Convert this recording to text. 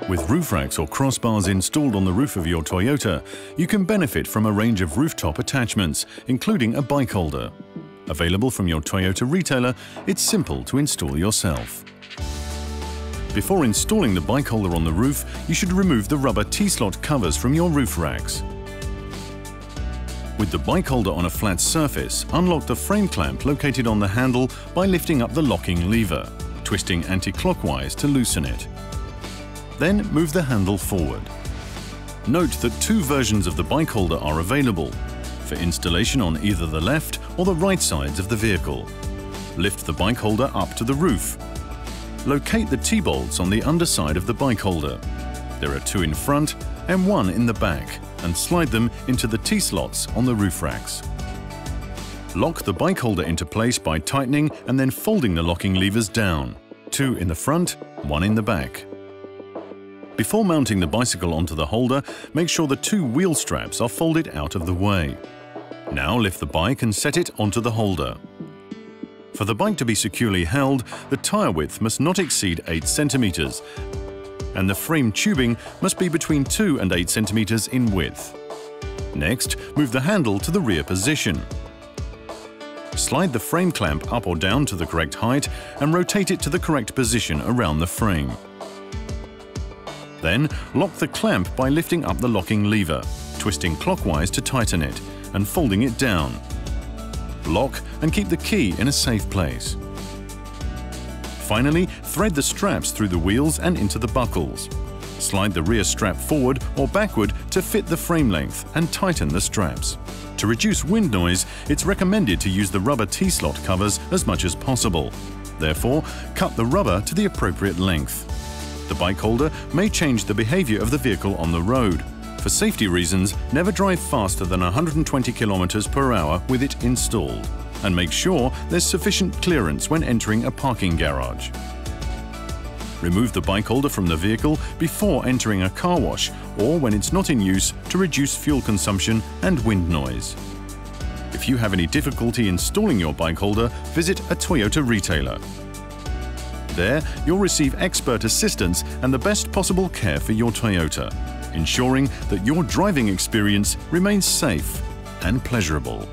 With roof racks or crossbars installed on the roof of your Toyota, you can benefit from a range of rooftop attachments, including a bike holder. Available from your Toyota retailer, it's simple to install yourself. Before installing the bike holder on the roof, you should remove the rubber T-slot covers from your roof racks. With the bike holder on a flat surface, unlock the frame clamp located on the handle by lifting up the locking lever, twisting anti-clockwise to loosen it. Then move the handle forward. Note that two versions of the bike holder are available, for installation on either the left or the right sides of the vehicle. Lift the bike holder up to the roof. Locate the T-bolts on the underside of the bike holder. There are two in front and one in the back, and slide them into the T-slots on the roof racks. Lock the bike holder into place by tightening and then folding the locking levers down. Two in the front, one in the back. Before mounting the bicycle onto the holder, make sure the two wheel straps are folded out of the way. Now lift the bike and set it onto the holder. For the bike to be securely held, the tyre width must not exceed 8 cm, and the frame tubing must be between 2 and 8 cm in width. Next, move the handle to the rear position. Slide the frame clamp up or down to the correct height and rotate it to the correct position around the frame. Then, lock the clamp by lifting up the locking lever, twisting clockwise to tighten it, and folding it down. Lock and keep the key in a safe place. Finally, thread the straps through the wheels and into the buckles. Slide the rear strap forward or backward to fit the frame length and tighten the straps. To reduce wind noise, it's recommended to use the rubber T-slot covers as much as possible. Therefore, cut the rubber to the appropriate length. The bike holder may change the behavior of the vehicle on the road. For safety reasons, never drive faster than 120 km/h with it installed, and make sure there's sufficient clearance when entering a parking garage. Remove the bike holder from the vehicle before entering a car wash or when it's not in use to reduce fuel consumption and wind noise. If you have any difficulty installing your bike holder, visit a Toyota retailer. There, you'll receive expert assistance and the best possible care for your Toyota, ensuring that your driving experience remains safe and pleasurable.